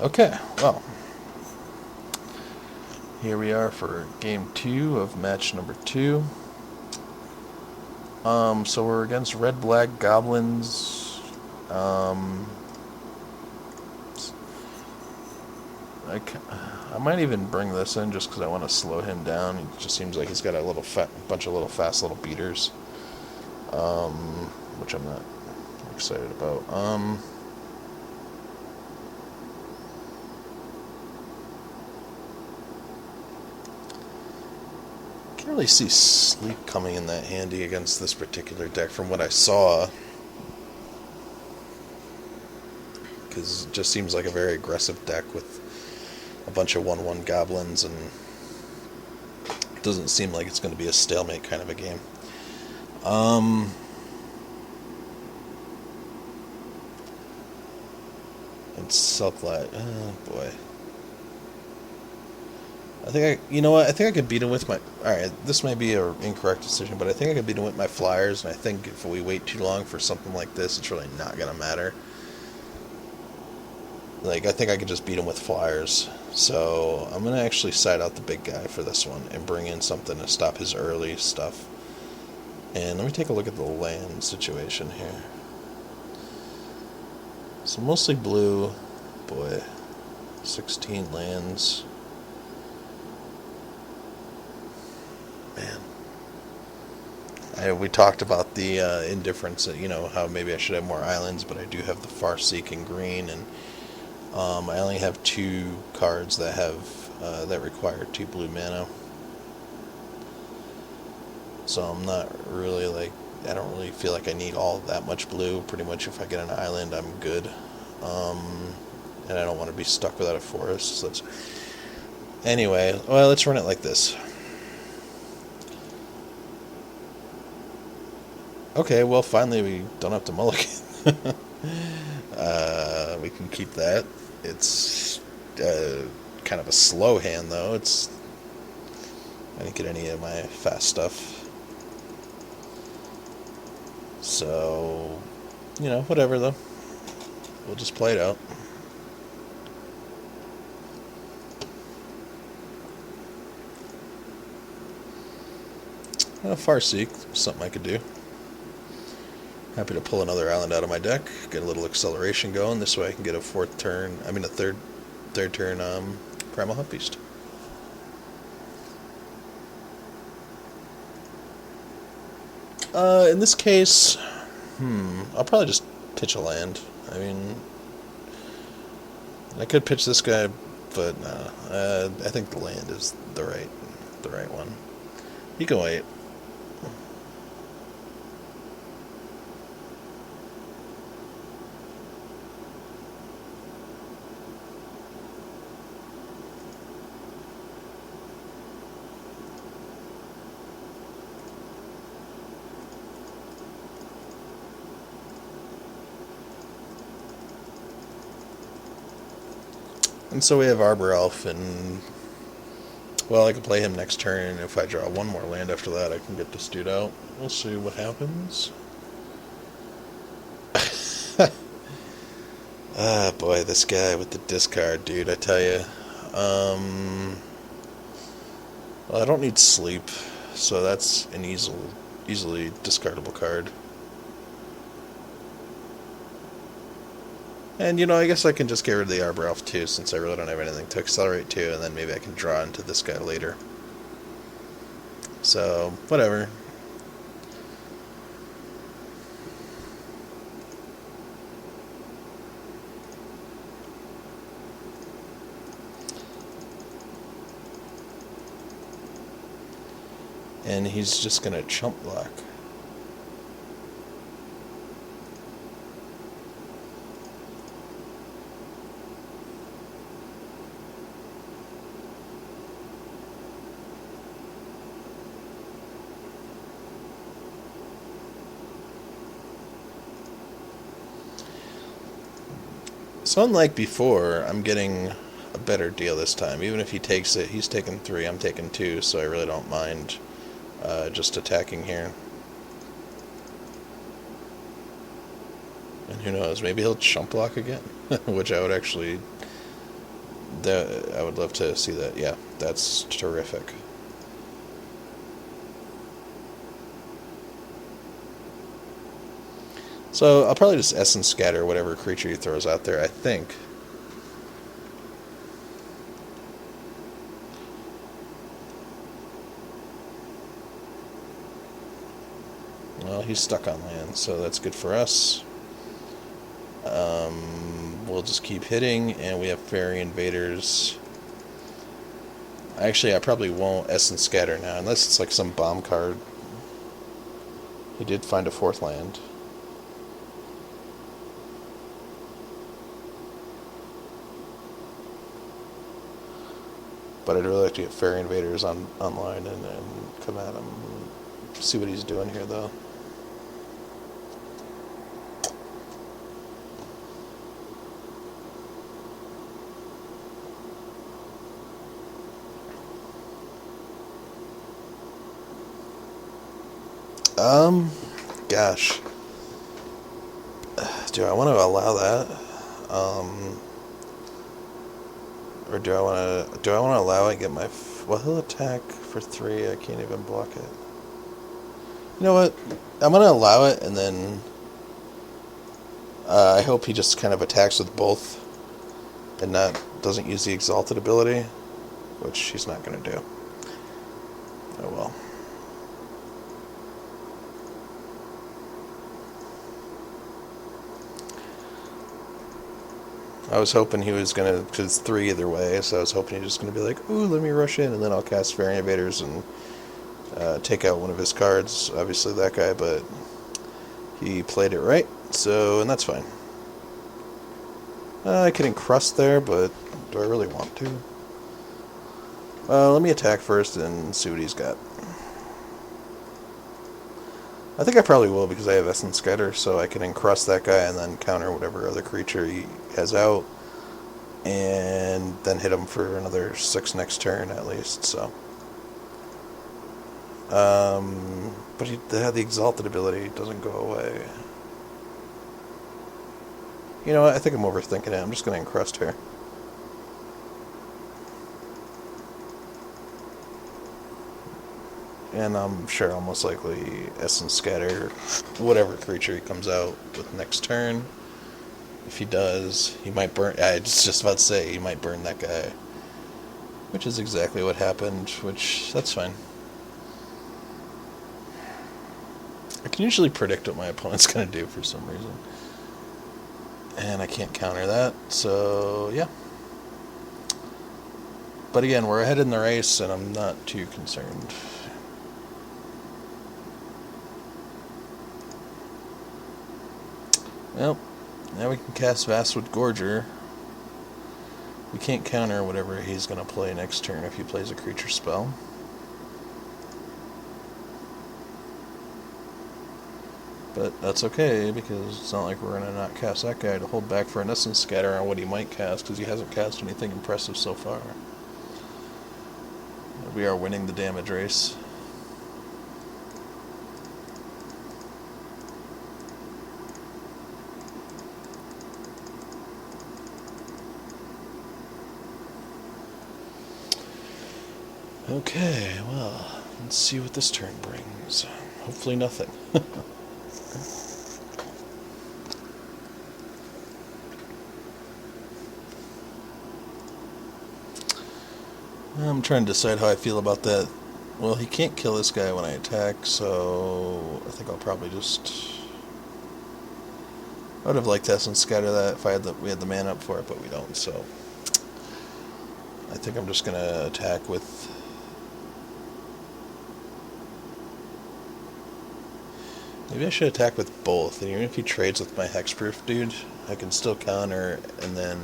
Okay, well, here we are for game 2 of match number 2. So we're against Red Black Goblins. Um, I might even bring this in just because I want to slow him down. He just seems like he's got a bunch of little fast little beaters, which I'm not excited about. Can't really see Sleep coming in that handy against this particular deck from what I saw, because it just seems like a very aggressive deck with a bunch of 1/1 goblins, and it doesn't seem like it's going to be a stalemate kind of a game. It's Silklight. Oh boy. You know what? I think I could beat him with my. Alright, this may be an incorrect decision, but I think I could beat him with my flyers, and I think if we wait too long for something like this, it's really not going to matter. Like, I think I could just beat him with flyers. So, I'm going to actually side out the big guy for this one and bring in something to stop his early stuff. And let me take a look at the land situation here. So, mostly blue. Boy. 16 lands. Man. We talked about the indifference, how maybe I should have more islands, but I do have the Farseek in green, and I only have 2 cards that that require 2 blue mana. So I'm not really I don't really feel like I need all that much blue. Pretty much if I get an island, I'm good. And I don't want to be stuck without a forest. So anyway, well, let's run it like this. Okay, well, finally we don't have to mulligan. We can keep that. It's kind of a slow hand, though. I didn't get any of my fast stuff. So, whatever, though. We'll just play it out. Farseek, something I could do. Happy to pull another island out of my deck, get a little acceleration going. This way I can get a third turn Primal Hunt Beast. In this case, I'll probably just pitch a land. I mean, I could pitch this guy, but no. I think the land is the right one. You can wait. And so we have Arbor Elf, and well, I can play him next turn, and if I draw one more land after that, I can get this dude out. We'll see what happens. Ah, boy, this guy with the discard, dude, I tell you. Well, I don't need Sleep, so that's an easily discardable card. And, I guess I can just get rid of the Arbor Elf too, since I really don't have anything to accelerate to, and then maybe I can draw into this guy later. So, whatever. And he's just gonna chump block. So unlike before, I'm getting a better deal this time. Even if he takes it, he's taking 3, I'm taking 2, so I really don't mind just attacking here. And who knows, maybe he'll chump block again, which I would actually I would love to see that. Yeah, that's terrific. So I'll probably just essence scatter whatever creature he throws out there, I think. Well, he's stuck on land, so that's good for us. We'll just keep hitting, and we have Fairy Invaders. Actually, I probably won't Essence Scatter now, unless it's like some bomb card. He did find a 4th land. But I'd really like to get Fairy Invaders online and come at him. See what he's doing here, though. Gosh. Do I want to allow that? Or do I want to allow it and get my... Well, he'll attack for 3. I can't even block it. You know what? I'm going to allow it, and then... I hope he just kind of attacks with both and doesn't use the Exalted ability, which he's not going to do. Oh well. I was hoping he was going to, because it's 3 either way, so I was hoping he was just going to be like, ooh, let me rush in, and then I'll cast Fairy Invaders and take out one of his cards, obviously that guy, but he played it right, and that's fine. I can encrust there, but do I really want to? Let me attack first and see what he's got. I think I probably will because I have Essence Scatter, so I can encrust that guy and then counter whatever other creature he has out, and then hit him for another 6 next turn at least, so. But the Exalted ability doesn't go away. You know what, I think I'm overthinking it. I'm just going to encrust here. And I'm sure I'll most likely Essence Scatter whatever creature he comes out with next turn. If he does, he might burn... I was just about to say, he might burn that guy. Which is exactly what happened, which, that's fine. I can usually predict what my opponent's going to do for some reason. And I can't counter that, so yeah. But again, we're ahead in the race, and I'm not too concerned. Well, now we can cast Vastwood Gorger. We can't counter whatever he's going to play next turn if he plays a creature spell. But that's okay, because it's not like we're going to not cast that guy to hold back for an Essence Scatter on what he might cast, because he hasn't cast anything impressive so far. We are winning the damage race. Okay, well, let's see what this turn brings. Hopefully nothing. I'm trying to decide how I feel about that. Well, he can't kill this guy when I attack, so I think I'll probably just... I would have liked to Essence Scatter that if we had the mana up for it, but we don't, so... I think I'm just going to attack with... Maybe I should attack with both, and even if he trades with my Hexproof dude, I can still counter, and then...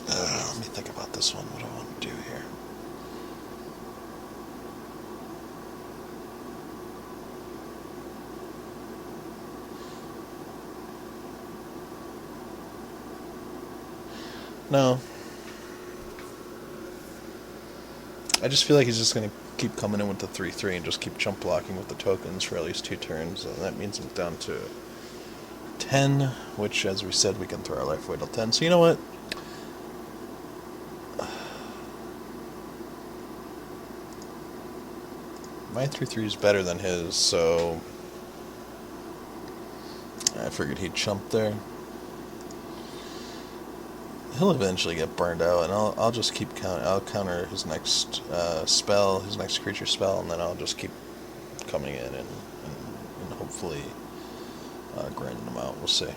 let me think about this one, what do I want to do here? No. I just feel like he's just going to keep coming in with the 3/3 and just keep chump blocking with the tokens for at least 2 turns, and that means I'm down to 10, which, as we said, we can throw our life away till 10. So you know what? My 3-3 is better than his, so I figured he'd chump there. He'll eventually get burned out, and I'll just keep I'll counter his next spell, his next creature spell, and then I'll just keep coming in and hopefully grinding him out. We'll see.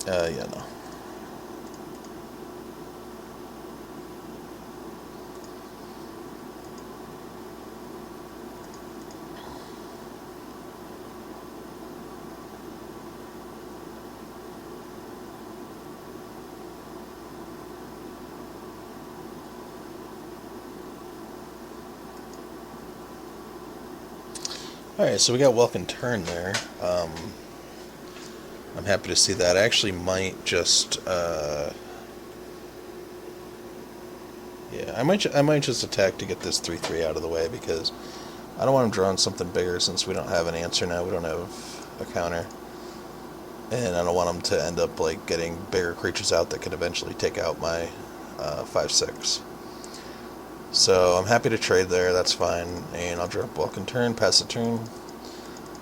Yeah, no. Alright, so we got Welcome Turn there. I'm happy to see that. I actually might just, yeah, I might just attack to get this 3-3 out of the way, because I don't want him drawing something bigger since we don't have an answer now. We don't have a counter. And I don't want him to end up like getting bigger creatures out that could eventually take out my 5-6. So I'm happy to trade there, that's fine. And I'll drop Welcome Turn, pass the turn.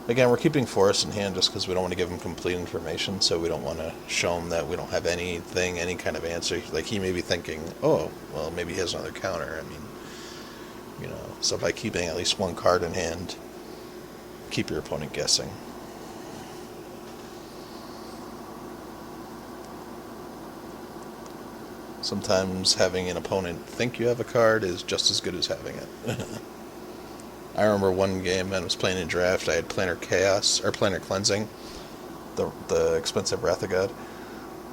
Again, we're keeping Forest in hand just because we don't want to give him complete information, so we don't want to show him that we don't have anything, any kind of answer. Like, he may be thinking, oh, well, maybe he has another counter. I mean, you know, so by keeping at least one card in hand, keep your opponent guessing. Sometimes having an opponent think you have a card is just as good as having it. I remember one game I was playing in draft, I had Planar Chaos, or Planar Cleansing, the expensive Wrath of God,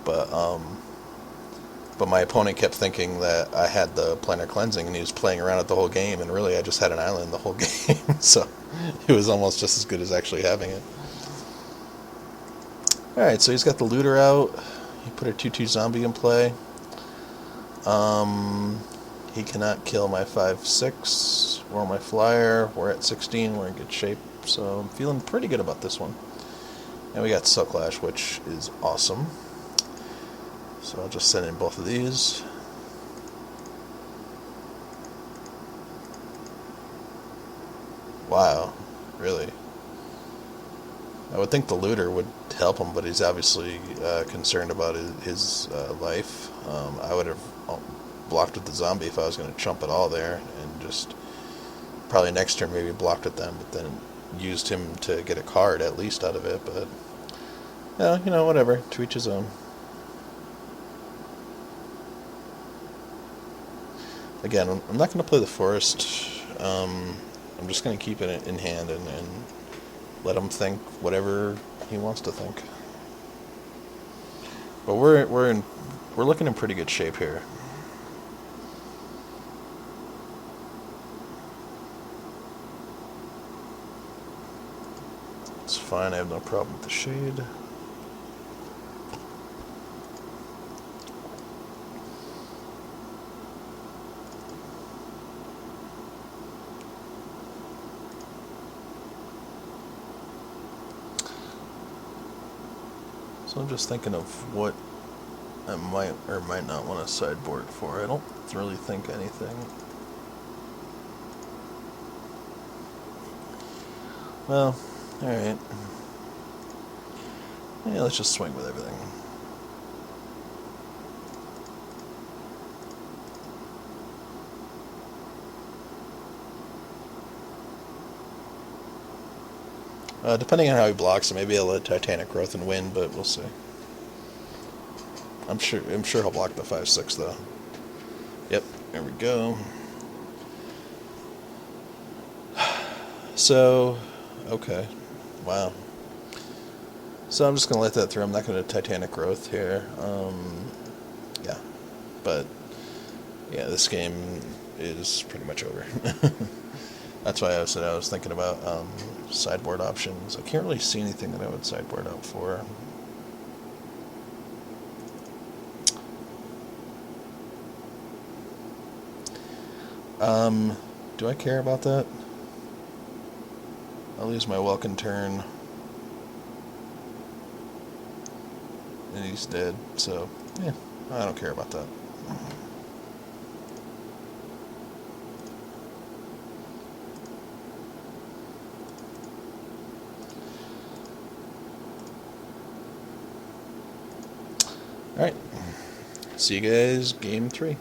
but my opponent kept thinking that I had the Planar Cleansing, and he was playing around it the whole game, and really I just had an island the whole game, so it was almost just as good as actually having it. Alright, so he's got the Looter out, he put a 2/2 zombie in play. He cannot kill my 5/6 or my flyer. We're at 16. We're in good shape. So I'm feeling pretty good about this one. And we got Sucklash, which is awesome. So I'll just send in both of these. Wow. Really? I would think the Looter would help him, but he's obviously concerned about his life. I would have blocked with the zombie if I was going to chump it all there, and just probably next turn maybe blocked with them, but then used him to get a card at least out of it. But yeah, you know, whatever, to each his own. Again, I'm not going to play the Forest. I'm just going to keep it in hand and let him think whatever he wants to think. But we're looking in pretty good shape here. It's fine, I have no problem with the shade. So I'm just thinking of what I might or might not want to sideboard for. I don't really think anything. Well, alright. Yeah, let's just swing with everything. Depending on how he blocks it, maybe I'll let Titanic Growth and win, but we'll see. I'm sure he'll block the 5/6 though. Yep, there we go. So, okay, wow. So I'm just gonna let that through. I'm not gonna Titanic Growth here. Yeah, but yeah, this game is pretty much over. That's why I said I was thinking about sideboard options. I can't really see anything that I would sideboard out for. Do I care about that? I'll lose my Welcome Turn. And he's dead, so, yeah. I don't care about that. Alright. See you guys game 3.